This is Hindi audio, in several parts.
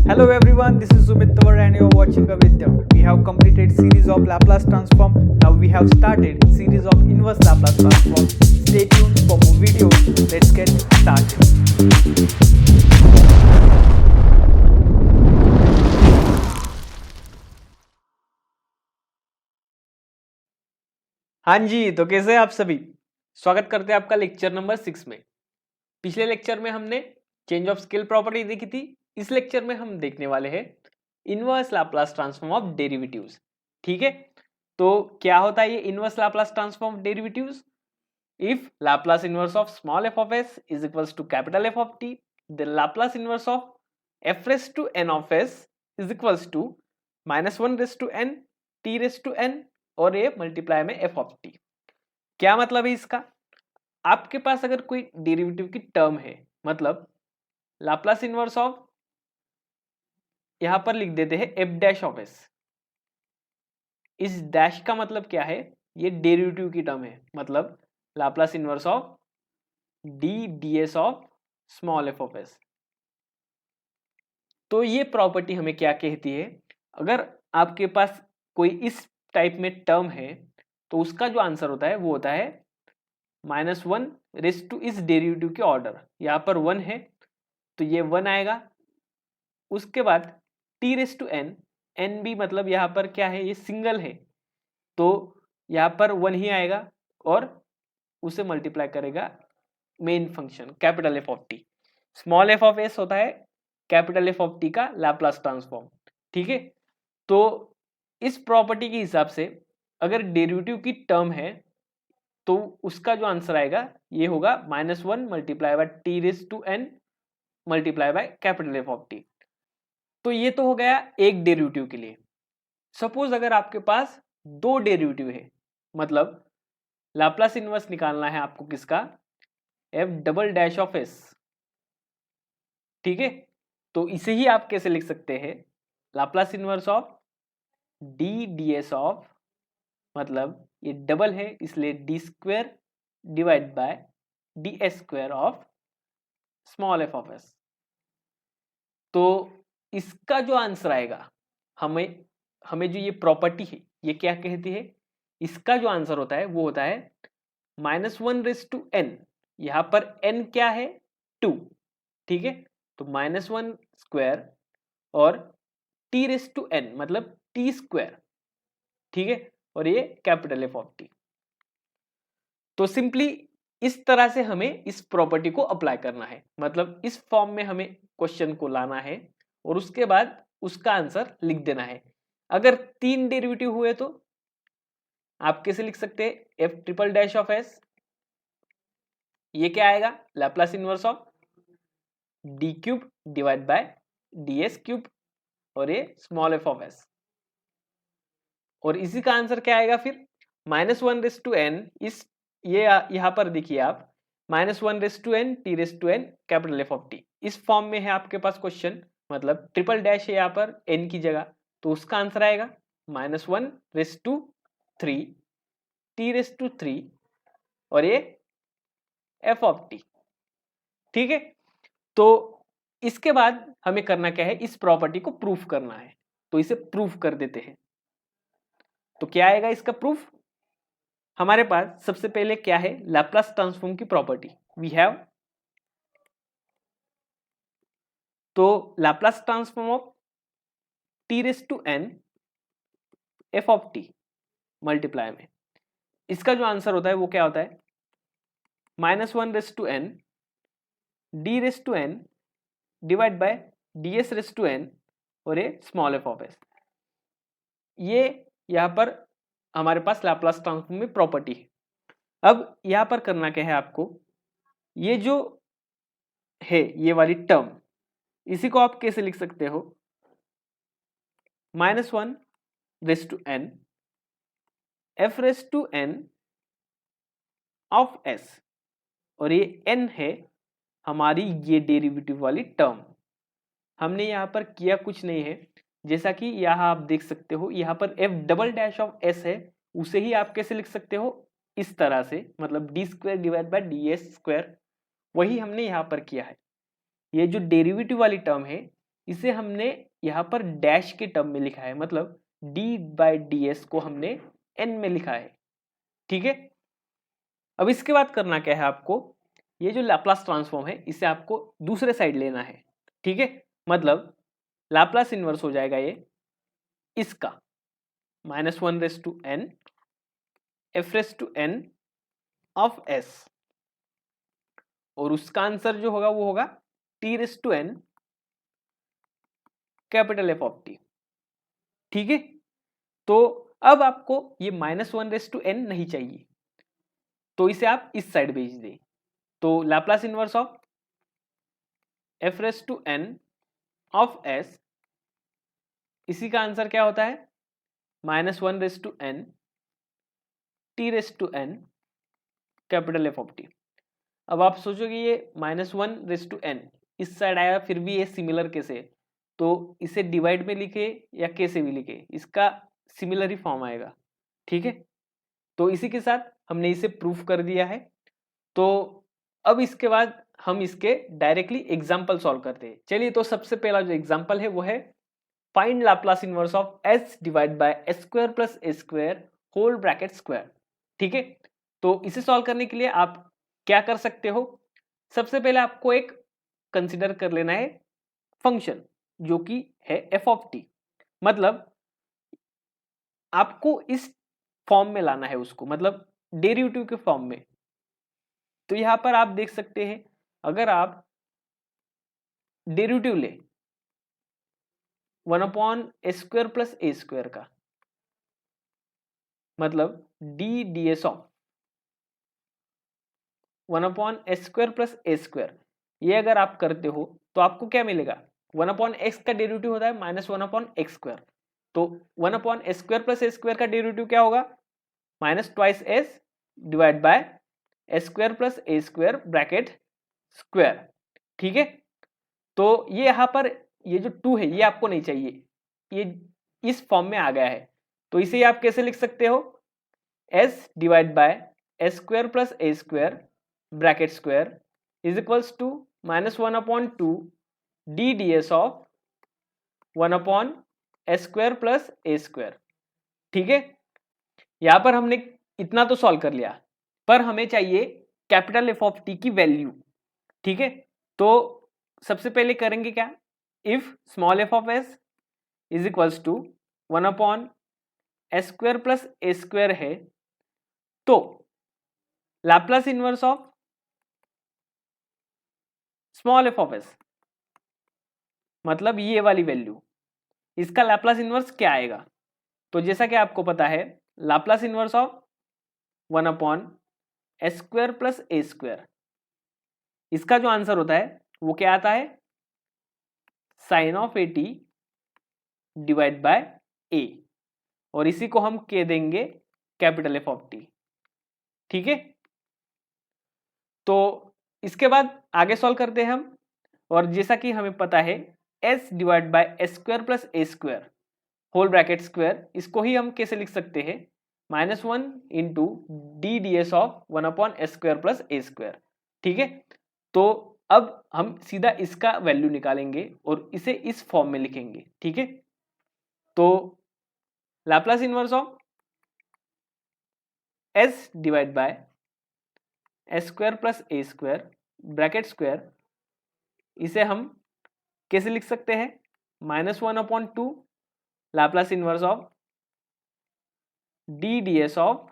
Hello everyone, this is Sumit Tawar and you're watching Avidyam. We have completed series of Laplace transform. Now we have started series of inverse Laplace transform. Stay tuned for more videos. Let's get started. हाँ जी, तो कैसे हैं आप सभी? स्वागत करते हैं आपका लेक्चर नंबर 6 में। पिछले लेक्चर में हमने चेंज ऑफ स्केल प्रॉपर्टी देखी थी। इस लेक्चर में हम देखने वाले हैं inverse Laplace transform of derivatives. ठीक है, तो क्या होता है ये inverse Laplace transform of derivatives? If Laplace inverse of small F of S is equals to capital F of T, then Laplace inverse of F raise to N of S is equals to -1 raise to N T raise to N और ये मल्टीप्लाई में एफ ऑफ टी। क्या मतलब है इसका? आपके पास अगर कोई डेरिवेटिव की टर्म है, मतलब लाप्लास इनवर्स ऑफ, यहां पर लिख देते हैं एफ डैश ऑफ एस। इस डैश का मतलब क्या है? ये डेरिवेटिव की टर्म है, मतलब Laplace inverse of D D S of small F of S. तो ये प्रॉपर्टी हमें क्या कहती है? अगर आपके पास कोई इस टाइप में टर्म है तो उसका जो आंसर होता है वो होता है -1 रेस टू इस डेरिवेटिव के ऑर्डर। यहां पर 1 है तो ये 1 आएगा। उसके बाद T raise to N, N भी मतलब यहाँ पर क्या है, ये सिंगल है तो यहाँ पर 1 ही आएगा और उसे मल्टीप्लाई करेगा main function capital F of T. Small F of S होता है कैपिटल एफ ऑफ टी का लैप्लास ट्रांसफॉर्म। ठीक है, तो इस प्रॉपर्टी के हिसाब से अगर डेरिवेटिव की टर्म है तो उसका जो आंसर आएगा ये होगा -1 multiply by T raise to N multiply by capital F of T. तो ये तो हो गया एक डेरिवेटिव के लिए। सपोज अगर आपके पास दो डेरिवेटिव है, मतलब लाप्लास इनवर्स निकालना है आपको किसका? F double dash of S. ठीक है, तो इसे ही आप कैसे लिख सकते हैं? Laplace inverse of D D S of, मतलब ये डबल है इसलिए D square divide by D S square of small F of S. तो इसका जो आंसर आएगा, हमें हमें जो ये प्रॉपर्टी है ये क्या कहती है? इसका जो आंसर होता है वो होता है -1 रेस टू एन। यहां पर n क्या है? 2। ठीक है, तो -1 स्क्वायर और t रेस टू n मतलब t स्क्वायर। ठीक है, और ये कैपिटल एफ ऑफ टी। तो सिंपली इस तरह से हमें इस प्रॉपर्टी को अप्लाई करना है, मतलब इस फॉर्म में हमें क्वेश्चन को लाना है और उसके बाद उसका आंसर लिख देना है। अगर 3 डेरिवेटिव हुए तो आप कैसे लिख सकते हैं? F triple dash of S, ये क्या आएगा? Laplace inverse of D cube divide by D S cube और ये स्मॉल एफ ऑफ एस। और इसी का आंसर क्या आएगा फिर? -1 रेस टू एन, इस ये यहां पर देखिए आप, -1 raise to N T raise to N capital F of T. इस फॉर्म में है आपके पास क्वेश्चन, मतलब ट्रिपल डैश है यहाँ पर एन की जगह, तो उसका आंसर आएगा -1 raise to 3 T raise to 3 और ये एफ ऑफ टी। ठीक है, तो इसके बाद हमें करना क्या है? इस प्रॉपर्टी को प्रूफ करना है, तो इसे प्रूफ कर देते हैं। तो क्या आएगा इसका प्रूफ? हमारे पास सबसे पहले क्या है? लैप्लास ट्रांसफॉर्म की प्रॉपर्टी वी हैव। तो Laplace transform of T raise to N F of T multiply में, इसका जो आंसर होता है वो क्या होता है? -1 raise to N D raise to N divide by D S raise to N और ये स्मॉल एफ ऑफ एस। ये यहां पर हमारे पास लैप्लास ट्रांसफॉर्म में प्रॉपर्टी है। अब यहां पर करना क्या है आपको? ये जो है ये वाली टर्म, इसी को आप कैसे लिख सकते हो? -1 raise to N F raise to N of S और ये n है हमारी ये डेरिवेटिव वाली टर्म। हमने यहाँ पर किया कुछ नहीं है, जैसा कि यहाँ आप देख सकते हो, यहाँ पर F double dash of S है, उसे ही आप कैसे लिख सकते हो? इस तरह से, मतलब D square divide by D S square, वही हमने यहाँ पर किया है। ये जो डेरिवेटिव वाली टर्म है इसे हमने यहाँ पर डैश के टर्म में लिखा है, मतलब d/ds को हमने n में लिखा है। ठीक है, अब इसके बाद करना क्या है आपको, ये जो लैप्लास ट्रांसफॉर्म है इसे आपको दूसरे साइड लेना है। ठीक है, मतलब लैप्लास इन्वर्स हो जाएगा ये इसका -1/n f/n ऑफ s, और उसका आंसर जो होगा वो होगा t/n capital F of t। ठीक है, तो अब आपको ये -1/n नहीं चाहिए, तो इसे आप इस साइड भेज दें। तो Laplace inverse of f/n of s, इसी का आंसर क्या होता है -1/n t/n capital F of t। अब आप सोचोगे ये -1/n इस साइड आया, फिर भी ये सिमिलर कैसे, तो इसे डिवाइड में लिखे या कैसे भी लिखे, इसका सिमिलर ही फॉर्म आएगा। ठीक है, तो इसी के साथ हमने इसे प्रूफ कर दिया है। तो अब इसके बाद हम इसके डायरेक्टली एग्जाम्पल सॉल्व करते हैं। चलिए, तो सबसे पहला जो एग्जाम्पल है वो है find Laplace inverse of s divide by s² plus a² whole bracket square. ठीक है, तो इसे सॉल्व करने के लिए आप क्या कर सकते हो, सबसे पहले आपको एक कंसिडर कर लेना है फंक्शन जो कि है f ऑफ t, मतलब आपको इस फॉर्म में लाना है उसको, मतलब डेरिवेटिव के फॉर्म में। तो यहां पर आप देख सकते हैं, अगर आप डेरिवेटिव ले 1/s² प्लस a² का, मतलब ds of 1/s² plus a², ये अगर आप करते हो तो आपको क्या मिलेगा, 1/x का डेरिवेटिव होता है -1/x², तो 1/s² प्लस a² का डेरिवेटिव क्या होगा -2s divide by s² plus a² bracket square. ठीक है, तो ये यहाँ पर ये जो 2 है ये आपको नहीं चाहिए, ये इस फॉर्म में आ गया है, तो इसे आप कैसे लिख सकते हो, s divide by s² plus a² bracket square is equals to -1/2 ds of 1/s² plus a²। ठीक है, यहां पर हमने इतना तो सॉल्व कर लिया, पर हमें चाहिए कैपिटल F ऑफ t की वैल्यू। ठीक है, तो सबसे पहले करेंगे क्या, if small f of s is equals to 1/s² plus a² है, तो Laplace inverse of small f of s, मतलब ये वाली वैल्यू, इसका लैप्लास इनवर्स क्या आएगा, तो जैसा कि आपको पता है Laplace inverse of 1/s² plus a², इसका जो आंसर होता है वो क्या आता है sine of at divide by a, और इसी को हम कह देंगे कैपिटल F ऑफ t। ठीक है, तो इसके बाद आगे सॉल्व करते हैं हम, और जैसा कि हमें पता है s divide by s² plus a² whole bracket square, इसको ही हम कैसे लिख सकते हैं -1 into ds of 1/s² plus a²। ठीक है, तो अब हम सीधा इसका वैल्यू निकालेंगे और इसे इस फॉर्म में लिखेंगे। ठीक है, तो Laplace inverse of s divide by s² plus a² bracket square, इसे हम कैसे लिख सकते हैं -1/2 Laplace inverse of ds of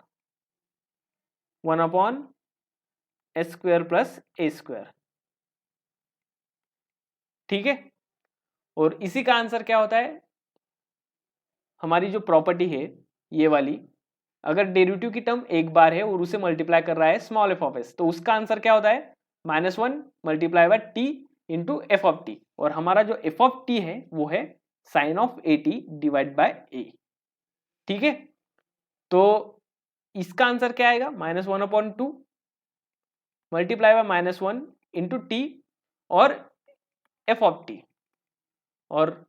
1/s² plus a²। ठीक है, और इसी का आंसर क्या होता है, हमारी जो प्रॉपर्टी है ये वाली, अगर डेरिवेटिव की टर्म एक बार है और उसे मल्टीप्लाई कर रहा है स्मॉल f ऑफ s, तो उसका आंसर क्या होता है -1 multiply bye t into f of t, और हमारा जो f ऑफ t है वो है sine of at divide by a। ठीक है, तो इसका आंसर क्या आएगा -1/2 मल्टीप्लाई बाय -1 इंटू t और f ऑफ t, और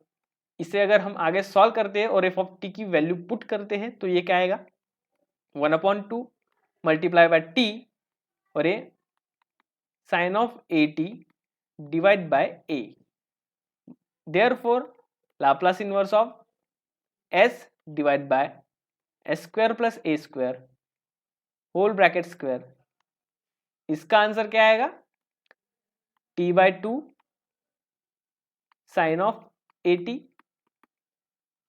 इसे अगर हम आगे सॉल्व करते हैं और f ऑफ t की वैल्यू पुट करते हैं तो ये क्या आएगा 1/2 मल्टीप्लाई बाय t और ये sine of at divide by a, therefore Laplace inverse of S divide by S square plus A square whole bracket square, इसका आंसर क्या आएगा? t/2 sine of AT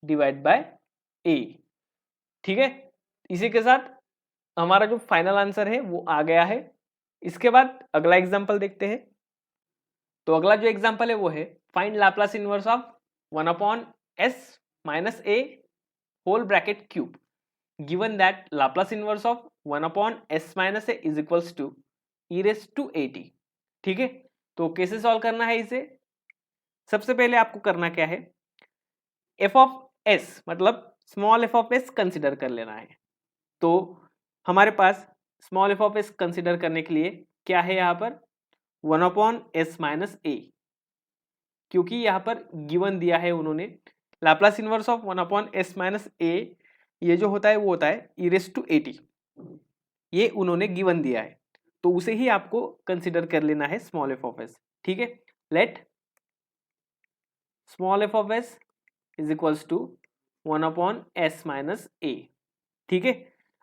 divide by A. ठीक है, इसी के साथ हमारा जो फाइनल आंसर है वो आ गया है। इसके बाद अगला एग्जांपल देखते हैं। तो अगला जो एग्जांपल है वो है find Laplace inverse of 1/s minus a whole bracket cube given that Laplace inverse of 1/s minus a is equals to e raise to at। ठीक है, तो कैसे सॉल्व करना है इसे? सबसे पहले आपको करना क्या है, f ऑफ s मतलब small f of s consider कर लेना है। तो हमारे पास small f of s consider करने के लिए क्या है यहाँ पर 1/s माइनस a, क्योंकि यहाँ पर गिवन दिया है उन्होंने Laplace inverse of 1/s minus a, ये जो होता है वो होता है e रेज़ टू at, ये उन्होंने गिवन दिया है, तो उसे ही आपको कंसिडर कर लेना है स्मॉल f ऑफ s। ठीक है, let small f of s is equals to 1/s minus a। ठीक है,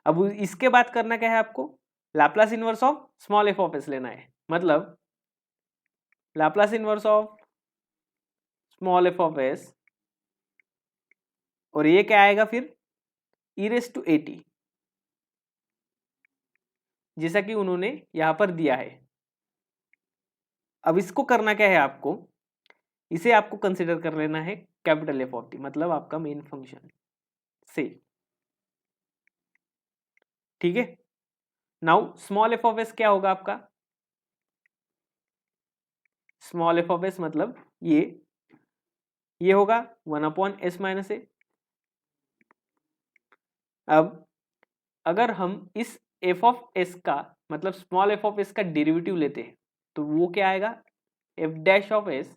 अब इसके बाद करना क्या है आपको, Laplace inverse of small f of s लेना है, मतलब Laplace inverse of small f of s, और ये क्या आएगा फिर e रेज़ टू at, जैसा कि उन्होंने यहां पर दिया है। अब इसको करना क्या है आपको, इसे आपको कंसिडर कर लेना है कैपिटल F ऑफ t, मतलब आपका मेन फंक्शन से। ठीक है, now small f of s क्या होगा आपका, स्मॉल f ऑफ s मतलब ये होगा 1/s माइनस a। अब अगर हम इस f ऑफ s का मतलब स्मॉल f ऑफ s का डेरिवेटिव लेते हैं तो वो क्या आएगा f डैश ऑफ s,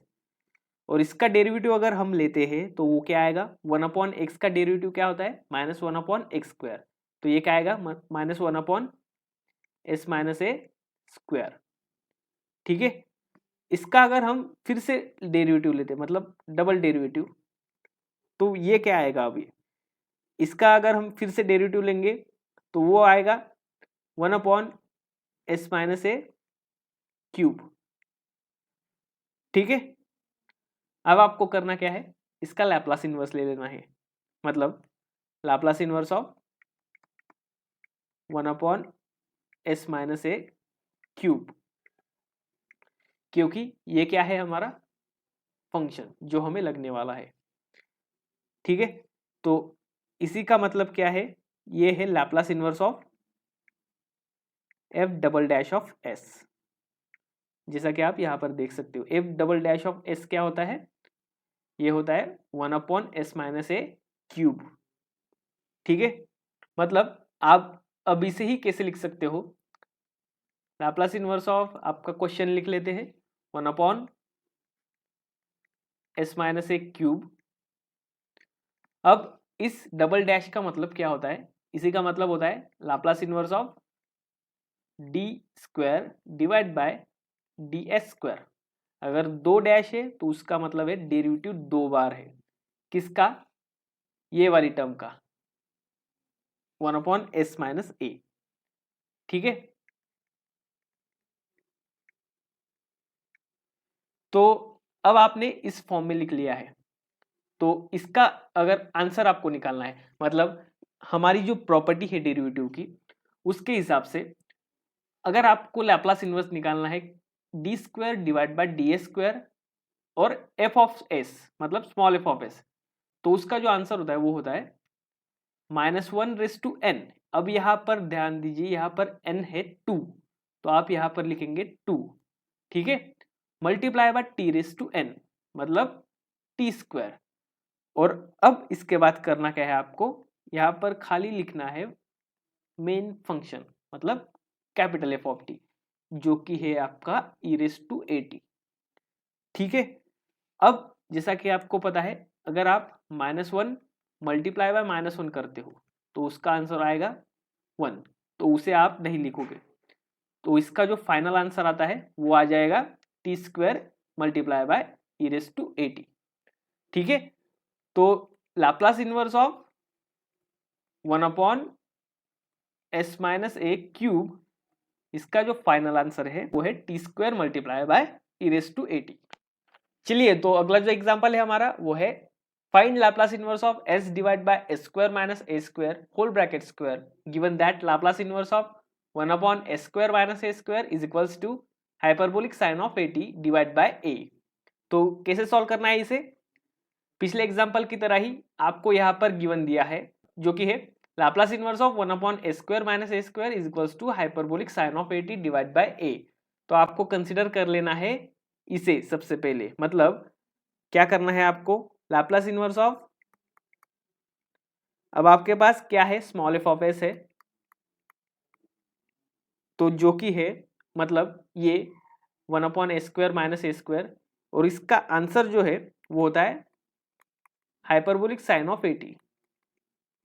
और इसका डेरिवेटिव अगर हम लेते हैं तो वो क्या आएगा 1/x का डेरिवेटिव क्या होता है -1/x स्क्वायर, तो ये क्या आएगा -1/s माइनस a स्क्वायर। ठीक है, इसका अगर हम फिर से डेरिवेटिव लेते हैं मतलब डबल डेरिवेटिव, तो ये क्या आएगा, अभी इसका अगर हम फिर से डेरिवेटिव लेंगे तो वो आएगा 1/s माइनस a क्यूब। ठीक है, अब आपको करना क्या है, इसका लैप्लास इनवर्स ले लेना है, मतलब Laplace inverse of 1/s minus a cube, क्योंकि ये क्या है हमारा फंक्शन जो हमें लगने वाला है। ठीक है, तो इसी का मतलब क्या है, ये है Laplace inverse of f double dash of s, जैसा कि आप यहां पर देख सकते हो। f double dash of s क्या होता है, ये होता है 1/s माइनस a क्यूब। ठीक है, मतलब आप अब इसे ही कैसे लिख सकते हो, लाप्लास इनवर्स ऑफ आपका क्वेश्चन लिख लेते हैं 1/s माइनस a क्यूब। अब इस डबल डैश का मतलब क्या होता है, इसी का मतलब होता है Laplace inverse of D square divide by D S square. अगर 2 डैश है तो उसका मतलब है डेरिवेटिव 2 बार है, किसका, ये वाली टर्म का 1/s माइनस a। ठीक है, तो अब आपने इस फॉर्म में लिख लिया है, तो इसका अगर आंसर आपको निकालना है, मतलब हमारी जो प्रॉपर्टी है डेरिवेटिव की, उसके हिसाब से अगर आपको लैप्लास इनवर्स निकालना है D square divide by D S square और एफ ऑफ एस मतलब स्मॉल एफ ऑफ एस, तो उसका जो आंसर होता है वो होता है -1/n। अब यहाँ पर ध्यान दीजिए, यहाँ पर n है 2, तो आप यहाँ पर लिखेंगे 2। ठीक है, मल्टीप्लाई बाय t/n मतलब टी स्क्वायर। और अब इसके बाद करना क्या है आपको, यहाँ पर खाली लिखना है मेन फंक्शन मतलब कैपिटल एफ ऑफ टी, जो कि है आपका e/at। ठीक है, अब जैसा कि आपको पता है अगर आप -1 मल्टीप्लाई बाय -1 करते हो तो उसका आंसर आएगा 1, तो उसे आप नहीं लिखोगे, तो इसका जो फाइनल आंसर आता है वो आ जाएगा t² मल्टीप्लाई बाय e/at। ठीक है, तो लाप्लास इनवर्स ऑफ 1/(s-a)³ इसका जो फाइनल आंसर है वो है t² मल्टीप्लाई बाय e⁻⁴ चलिए, तो अगला जो एग्जांपल है हमारा वो है find Laplace inverse of s divide by s² minus a² whole bracket square given that Laplace inverse of 1/s² minus a² is equals to hyperbolic sine of at divide by a। तो कैसे सॉल्व करना है इसे? पिछले एग्जांपल की तरह ही आपको यहाँ पर गिवन दिया है जो कि है Laplace inverse of 1/s² minus a² is equals to hyperbolic sine of at divide by a। तो आपको कंसिडर कर लेना है इसे सबसे पहले, मतलब क्या करना है आपको, लाप्लास इनवर्स ऑफ, अब आपके पास क्या है, स्मॉल एफ ऑफ एस है, तो जो कि है मतलब ये 1/s² माइनस a², और इसका आंसर जो है वो होता है hyperbolic sine of at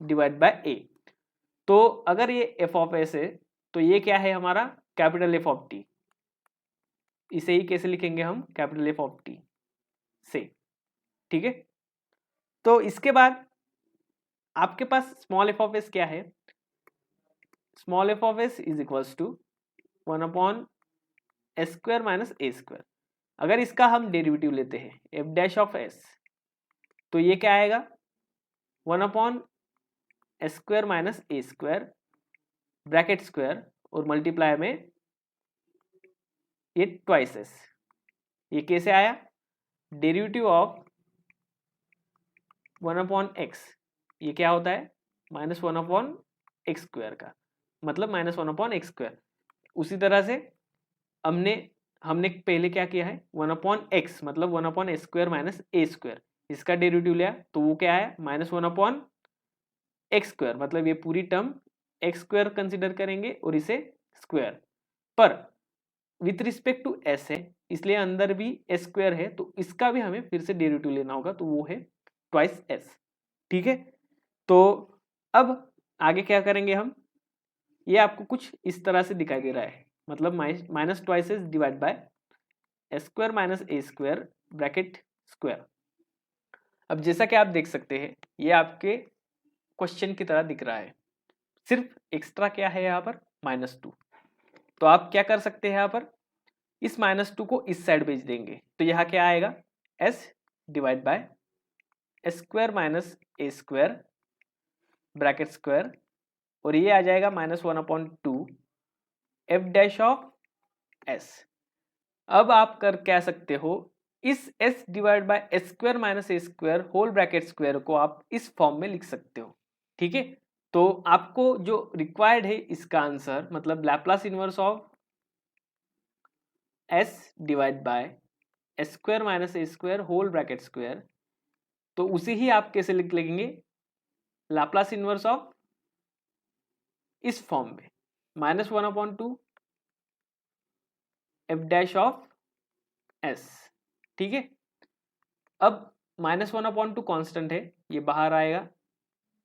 divide by a। तो अगर ये एफ ऑफ एस है तो ये क्या है हमारा कैपिटल एफ ऑफ टी, इसे ही कैसे लिखेंगे हम, कैपिटल एफ ऑफ टी से, ठीक है। तो इसके बाद आपके पास स्मॉल एफ ऑफ एस क्या है, small F of S is equals to 1/s² minus a²। अगर इसका हम डेरिवेटिव लेते हैं एफ डैश ऑफ एस तो ये क्या आएगा 1/s² minus a² bracket square और मल्टीप्लाई में ये ट्वाइस एस। ये कैसे आया, डेरिवेटिव ऑफ 1/x, ये क्या होता है -1/x² का, मतलब -1/x²। उसी तरह से हमने पहले क्या किया है 1/x मतलब 1/s² माइनस a², इसका डेरिवेटिव लिया तो वो क्या है -1/x², मतलब ये पूरी टर्म x² कंसिडर करेंगे और इसे स्क्वायर पर विथ रिस्पेक्ट टू s है इसलिए अंदर भी s² है, तो इसका भी हमें फिर से डेरिवेटिव लेना होगा, तो वो है ट्वाइस s, ठीक है। तो अब आगे क्या करेंगे हम, ये आपको कुछ इस तरह से दिखाई दे रहा है, मतलब minus twice S divide by s² minus a² bracket square. अब जैसा कि आप देख सकते हैं ये आपके क्वेश्चन की तरह दिख रहा है, सिर्फ एक्स्ट्रा क्या है यहाँ पर -2। तो आप क्या कर सकते हैं यहाँ पर, इस -2 को इस साइड भेज देंगे तो यहाँ क्या आएगा s divide by s² minus a² bracket square, और ये आ जाएगा -1/2 एफ डैश ऑफ s। अब आप कर क्या सकते हो, इस s divide by s² minus a² whole bracket square को आप इस फॉर्म में लिख सकते हो, ठीक है। तो आपको जो रिक्वायर्ड है इसका आंसर, मतलब Laplace inverse of s divide by s² minus a² whole bracket square, तो उसे ही आप कैसे लिख लेंगे, लैप्लास इनवर्स ऑफ इस फॉर्म में -1/2 एफ डैश ऑफ s, ठीक है। अब -1/2 कांस्टेंट है, ये बाहर आएगा,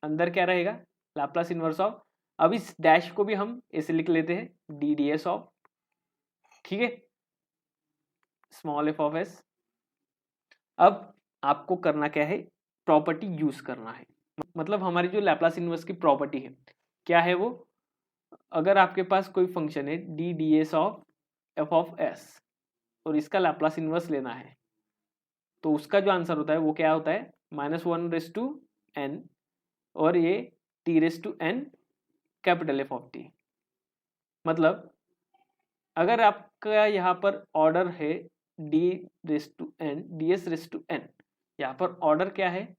अंदर क्या रहेगा लाप्लास इनवर्स ऑफ, अब इस डैश को भी हम ऐसे लिख लेते हैं डी डी एस ऑफ, ठीक है, स्मॉल एफ ऑफ एस। अब आपको करना क्या है, प्रॉपर्टी यूज करना है, मतलब हमारी जो लैप्लास इनवर्स की प्रॉपर्टी है क्या है वो, अगर आपके पास कोई फंक्शन है D D S of F of S और इसका लैप्लास इनवर्स लेना है, तो उसका जो आंसर होता है वो क्या होता है -1/n और ये t/n capital F of T. मतलब अगर आपका यहाँ पर ऑर्डर है d/n ds/n, यहाँ पर ऑर्डर क्या है,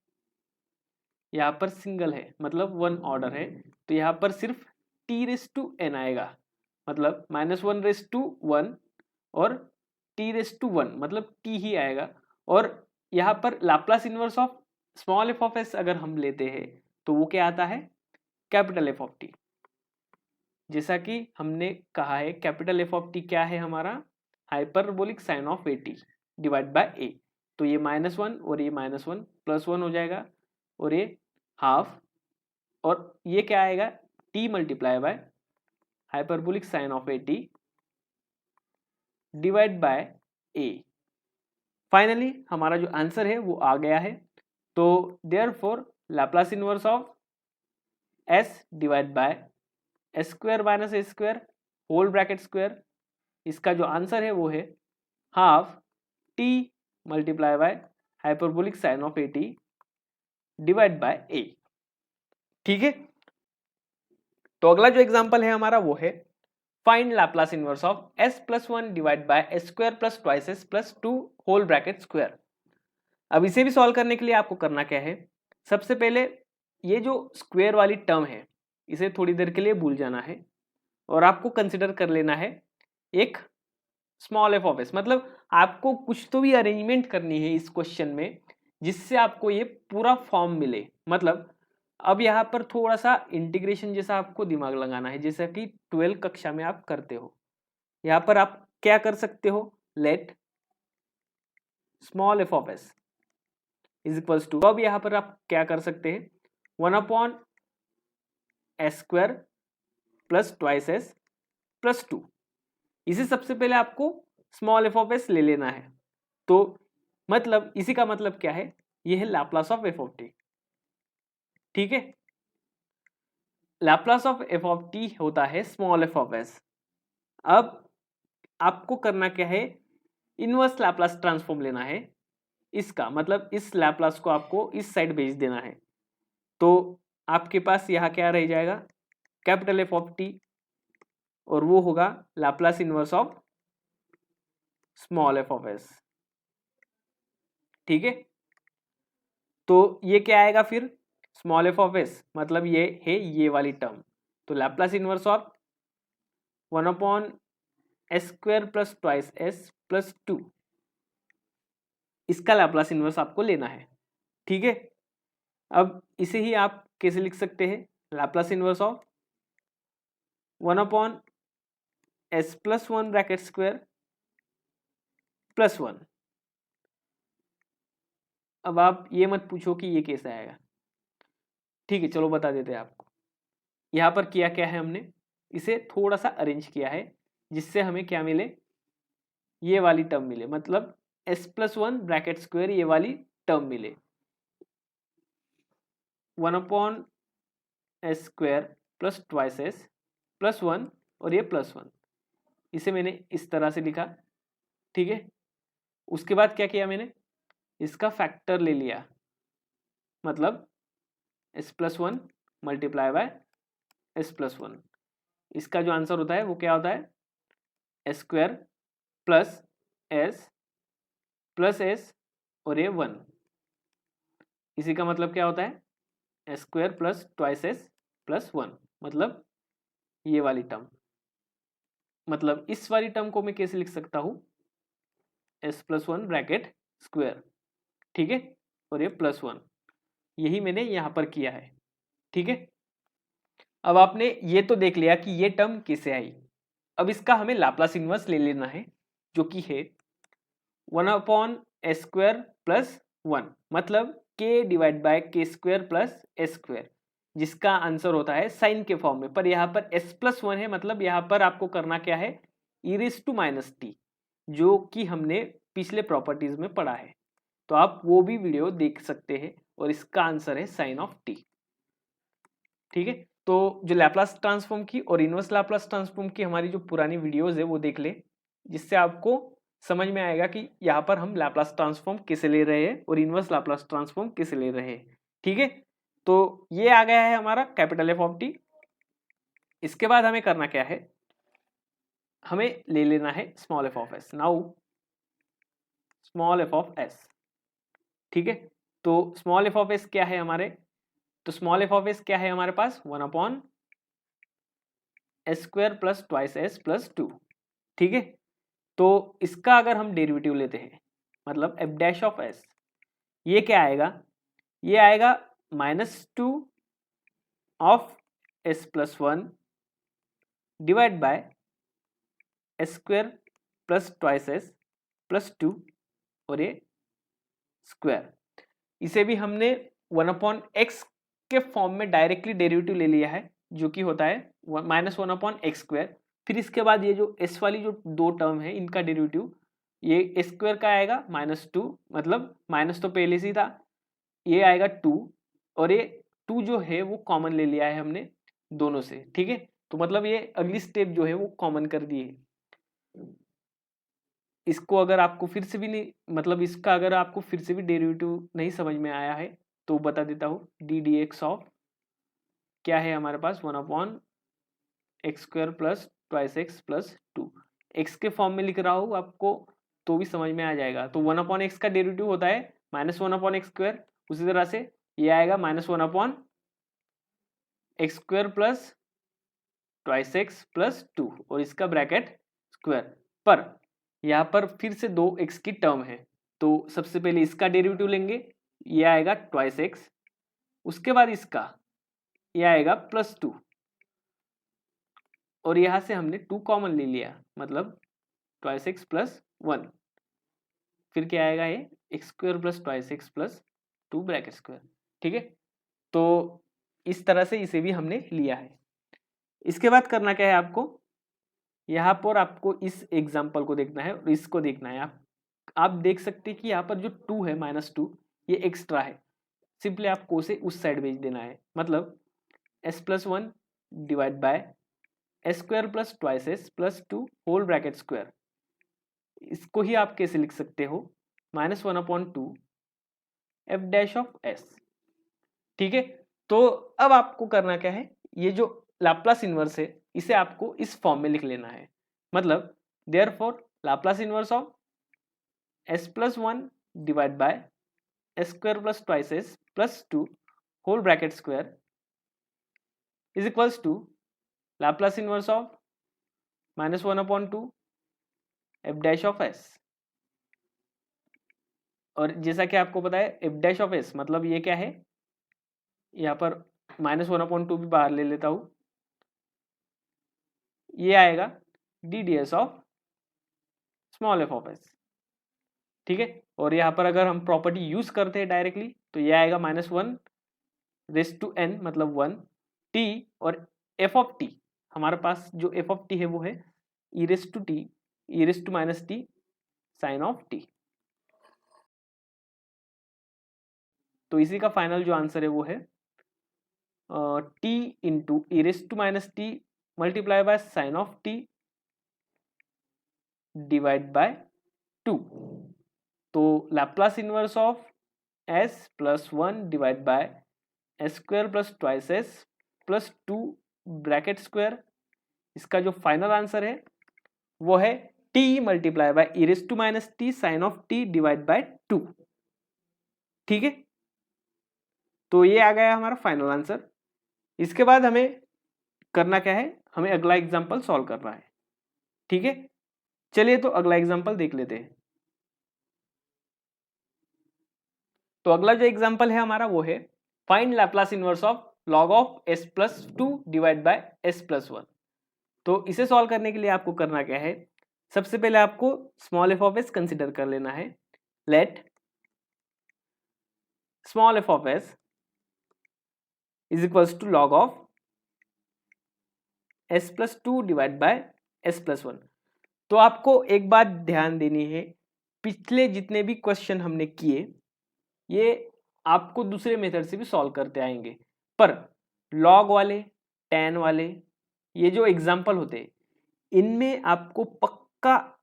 यहाँ पर सिंगल है मतलब 1 ऑर्डर है, तो यहाँ पर सिर्फ t/n आएगा, मतलब -1/1 और t/1 मतलब t ही आएगा। और यहाँ पर Laplace inverse of small F of S अगर हम लेते हैं तो वो क्या आता है कैपिटल एफ ऑफ टी। जैसा कि हमने कहा है कैपिटल एफ ऑफ टी क्या है हमारा, hyperbolic sine of A T divide by A. तो ये -1 और ये -1 +1 हो जाएगा और ये हाफ, और ये क्या आएगा T multiply by hyperbolic sine of A T divide by A. Finally हमारा जो आंसर है वो आ गया है। तो therefore Laplace inverse of S divide by S square minus A square whole bracket square, इसका जो आंसर है वो है half T multiply by hyperbolic sine of A T divide by A. ठीक है, तो अगला जो एग्जांपल है हमारा वो है find Laplace inverse of s plus one divide by S square plus twice s plus two whole bracket square. अब इसे भी सॉल्व करने के लिए आपको करना क्या है, सबसे पहले ये जो स्क्वायर वाली टर्म है इसे थोड़ी देर के लिए भूल जाना है और आपको कंसिडर कर लेना है एक स्मॉल एफ ऑफ एस। मतलब आपको कुछ तो भी अरेंजमेंट करनी है इस क्वेश्चन में जिससे आपको ये पूरा फॉर्म मिले। मतलब अब यहाँ पर थोड़ा सा इंटीग्रेशन जैसा आपको दिमाग लगाना है, जैसा कि 12 कक्षा में आप करते हो। यहाँ पर आप क्या कर सकते हो, let small F of S is equals to, अब यहाँ पर आप क्या कर सकते हैं, 1 s square plus twice s plus two. इसे सबसे पहले आपको स्मॉल एफ ऑफ एस ले लेना है। तो मतलब इसी का मतलब क्या है, ये है Laplace of F of T. ठीक है, Laplace of F of T होता है स्मॉल एफ ऑफ एस। अब आपको करना क्या है, इनवर्स लैप्लस ट्रांसफॉर्म लेना है इसका, मतलब इस लैप्लस को आपको इस साइड भेज देना है। तो आपके पास यहाँ क्या रह जाएगा, कैपिटल एफ ऑफ टी, और वो होगा Laplace inverse of small F of S. ठीक है, तो ये क्या आएगा फिर, स्मॉल एफ ऑफ एस मतलब ये है ये वाली टर्म, तो Laplace inverse of 1 s square plus twice s plus to, इसका लैप्लस इनवर्स आपको लेना है। ठीक है, अब इसे ही आप कैसे लिख सकते हैं, Laplace inverse of 1 S plus one bracket square plus one. अब आप ये मत पूछो कि ये कैसे आएगा, ठीक है चलो बता देते हैं आपको। यहाँ पर किया क्या है हमने, इसे थोड़ा सा अरेंज किया है जिससे हमें क्या मिले, ये वाली टर्म मिले, मतलब s plus one bracket square ये वाली टर्म मिले, 1 s square plus twice s plus one और ये प्लस वन, इसे मैंने इस तरह से लिखा। ठीक है, उसके बाद क्या किया मैंने, इसका फैक्टर ले लिया, मतलब s plus one multiply by S plus one. इसका जो आंसर होता है वो क्या होता है, एस स्क्वायर प्लस एस और ये वन। इसी का मतलब क्या होता है, S square plus twice s plus one, मतलब ये वाली टर्म। मतलब इस वाली टर्म को मैं कैसे लिख सकता हूँ, S plus one bracket square. ठीक है, और ये प्लस वन, यही मैंने यहाँ पर किया है। ठीक है, अब आपने ये तो देख लिया कि ये टर्म कैसे आई। अब इसका हमें लाप्लास इनवर्स ले लेना है जो कि है 1 एस स्क्वायर प्लस वन, मतलब k डिवाइड बाय के स्क्वायर प्लस एस स्क्वायर, जिसका आंसर होता है साइन के फॉर्म में। पर यहाँ पर s प्लस वन है, मतलब यहाँ पर आपको करना क्या है, e raise to minus t, जो कि हमने पिछले प्रॉपर्टीज में पढ़ा है। तो आप वो भी वीडियो देख सकते हैं और इसका आंसर है साइन ऑफ टी। ठीक है, तो जो लैप्लास ट्रांसफॉर्म की और इनवर्स लैप्लास ट्रांसफॉर्म की हमारी जो पुरानी वीडियोस है वो देख ले, जिससे आपको समझ में आएगा कि यहाँ पर हम लैप्लास ट्रांसफॉर्म कैसे ले रहे हैं और इनवर्स लैप्लास ट्रांसफॉर्म कैसे ले रहे हैं। ठीक है, तो ये आ गया है हमारा कैपिटल एफ ऑफ टी। इसके बाद हमें करना क्या है, हमें ले लेना है small F of S. Now small F of S, ठीक है, तो स्मॉल एफ ऑफ एस क्या है हमारे, तो स्मॉल एफ ऑफ एस क्या है हमारे पास, 1 s square plus twice s plus to. ठीक है, तो इसका अगर हम डेरिवेटिव लेते हैं, मतलब एफ डैश ऑफ एस, ये क्या आएगा, ये आएगा -2 of S plus one divide by S square plus twice s plus to और ये स्क्वायर। इसे भी हमने 1/x के फॉर्म में डायरेक्टली डेरिवेटिव ले लिया है, जो कि होता है -1/x स्क्वायर। फिर इसके बाद ये जो s वाली जो दो टर्म है इनका डेरिवेटिव, ये s स्क्वायर का आएगा -2, मतलब माइनस तो पहले से ही था, ये आएगा 2 और ये 2 जो है वो कॉमन ले लिया है हमने दोनों से, ठीक है। तो मतलब ये अगली स्टेप जो है वो कॉमन कर दी है। इसको अगर आपको फिर से भी नहीं, मतलब इसका अगर आपको फिर से भी डेरिवेटिव नहीं समझ में आया है तो बता देता हूँ। डी डी एक्स ऑफ क्या है हमारे पास, 1/x² plus twice x plus 2। X के फॉर्म में लिख रहा हूँ आपको तो भी समझ में आ जाएगा। तो 1/x का डेरिवेटिव होता है -1/x²। उसी तरह से ये आएगा -1/x² plus twice x plus 2 और इसका ब्रैकेट स्क्वायर। पर यहाँ पर फिर से 2x की टर्म है तो सबसे पहले इसका डेरिवेटिव लेंगे, ये आएगा ट्वाइस एक्स। उसके बाद इसका ये आएगा +2 और यहाँ से हमने 2 कॉमन ले लिया, मतलब ट्वाइस एक्स प्लस 1। फिर क्या आएगा, ये x² plus twice x plus 2 bracket square, ठीक है। तो इस तरह से इसे भी हमने लिया है। इसके बाद करना क्या है आपको, यहाँ पर आपको इस एग्जाम्पल को देखना है और इसको देखना है। आप देख सकते हैं कि यहाँ पर जो 2 है -2 ये एक्स्ट्रा है, सिंपली आपको उसे उस साइड भेज देना है। मतलब s+1 divide by s² plus twice s plus 2 whole bracket square. इसको ही आप कैसे लिख सकते हो, -1/2 f डैश ऑफ s, ठीक है। तो अब आपको करना क्या है, ये जो लाप्लास इनवर्स है इसे आपको इस फॉर्म में लिख लेना है। मतलब therefore Laplace inverse of s+1 divide by s² plus twice s plus 2 whole bracket square is equals to Laplace inverse of -1/2 f dash of s। और जैसा कि आपको पता है f डैश ऑफ s मतलब ये क्या है, यहाँ पर -1/2 भी बाहर ले लेता हूँ, ये आएगा D D S of small f of s, ठीक है। और यहाँ पर अगर हम प्रॉपर्टी यूज करते हैं डायरेक्टली तो ये आएगा -1/n मतलब 1 t और f ऑफ t, हमारे पास जो f ऑफ t है वो है e -t sine of t। तो इसी का फाइनल जो आंसर है वो है t into e multiply by sine of t divide by 2। तो Laplace inverse of s plus 1 divide by s² plus twice s plus 2 bracket square, इसका जो फाइनल आंसर है वो है t multiply by e sine of t divide by 2, ठीक है। तो ये आ गया हमारा फाइनल आंसर। इसके बाद हमें करना क्या है, हमें अगला एग्जांपल सॉल्व करना है, ठीक है। चलिए तो अगला एग्जांपल देख लेते हैं। तो अगला जो एग्जांपल है हमारा वो है find Laplace inverse of log of s+2 divide by s+1। तो इसे सॉल्व करने के लिए आपको करना क्या है, सबसे पहले आपको small f of s consider कर लेना है। Let small f of s is equals to log of s+2 divide by s+1। तो आपको एक बात ध्यान देनी है, पिछले जितने भी क्वेश्चन हमने किए ये आपको दूसरे मेथड से भी सॉल्व करते आएंगे, पर लॉग वाले, tan वाले, ये जो एग्जाम्पल होते हैं इनमें आपको पक्का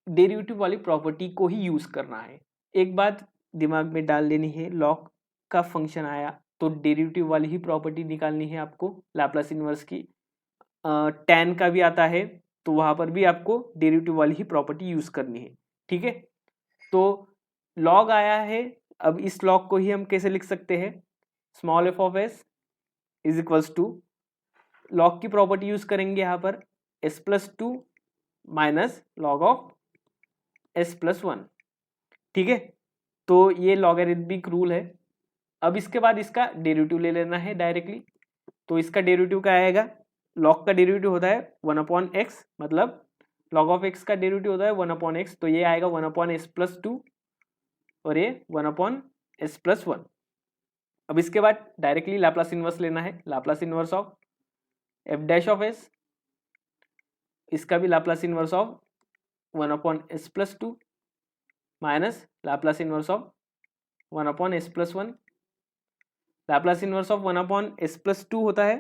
डेरिवेटिव वाली प्रॉपर्टी को ही यूज करना है। एक बात दिमाग में डाल लेनी है, लॉग का फंक्शन आया तो डेरिवेटिव वाली ही प्रॉपर्टी निकालनी है आपको लैप्लास इनवर्स की। tan का भी आता है तो वहां पर भी आपको डेरिवेटिव वाली ही प्रॉपर्टी यूज करनी है, ठीक है। तो लॉग आया है, अब इस लॉग को ही हम कैसे लिख सकते हैं, small f of s is equals to log की प्रॉपर्टी यूज करेंगे यहाँ पर s+2 minus log of s+1, ठीक है। तो ये लॉगरिथमिक रूल है। अब इसके बाद इसका डेरिवेटिव ले लेना है डायरेक्टली। तो इसका डेरिवेटिव क्या आएगा, लॉग का डेरिवेटिव होता है 1/x, मतलब log ऑफ x का डेरिवेटिव होता है 1/x, तो ये आएगा 1/s+2 और ये 1/s+1। अब इसके बाद डायरेक्टली लैप्लास इनवर्स लेना है, Laplace inverse of f dash of s, इसका भी Laplace inverse of 1/s+2 minus Laplace inverse of 1/s+1 Laplace inverse of 1/s+2 होता है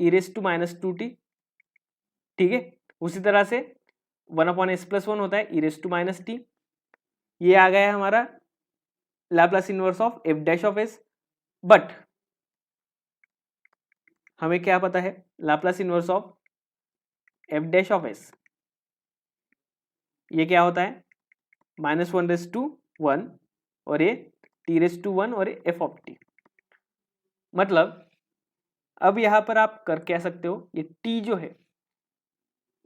e⁻²t, ठीक है। उसी तरह से 1/s+1 होता है e⁻t। ये आ गया हमारा Laplace inverse of f'(s). But हमें क्या पता है, लैप्लस इनवर्स ऑफ f'(s) ये क्या होता है -1/1 और ये t⁻1 और ये f(t). मतलब अब यहां पर आप कर कह सकते हो ये t जो है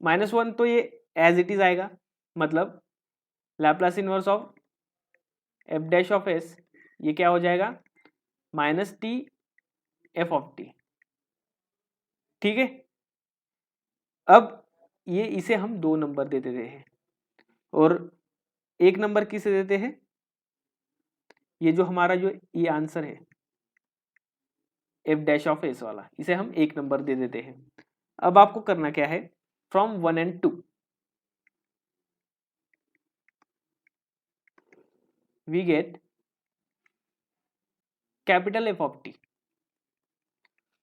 -1 तो ये एज इट इज आएगा, मतलब लैप्लस इनवर्स ऑफ f'(s) ये क्या हो जाएगा -t f(t), ठीक है। अब ये इसे हम 2 नंबर दे देते हैं और 1 नंबर किसे देते हैं, ये जो हमारा जो ये आंसर है f'(s) वाला, इसे हम 1 नंबर दे देते हैं। अब आपको करना क्या है, from 1 and 2 we get capital f(t).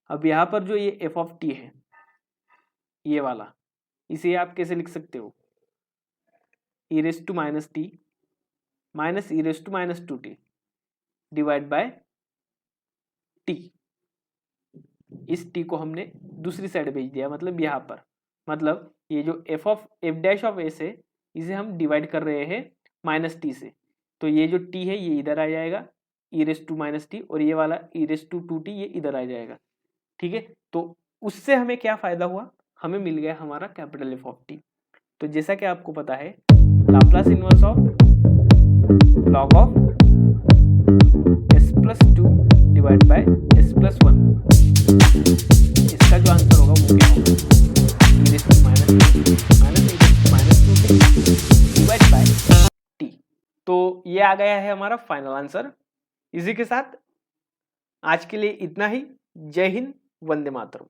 अब यहां पर जो ये f(t) है ये वाला, इसे आप कैसे लिख सकते हो, e⁻t e⁻²t divide by t। इस t को हमने दूसरी साइड भेज दिया, मतलब यहाँ पर, मतलब ये जो f'(s) है इसे हम डिवाइड कर रहे हैं -t से, तो ये जो t है ये इधर आ जाएगा e⁻t और ये वाला e⁻²t ये इधर आ जाएगा, ठीक है। तो उससे हमें क्या फायदा हुआ, हमें मिल गया हमारा कैपिटल f(t). तो जैसा कि आपको पता है Laplace inverse of log of s+2 divide by s+1, इसका जो आंसर होगा वो क्या होगा, e⁻2t डिवाइड बाय t। तो ये आ गया है हमारा फाइनल आंसर। इसी के साथ आज के लिए इतना ही। जय हिंद, वंदे मातरम।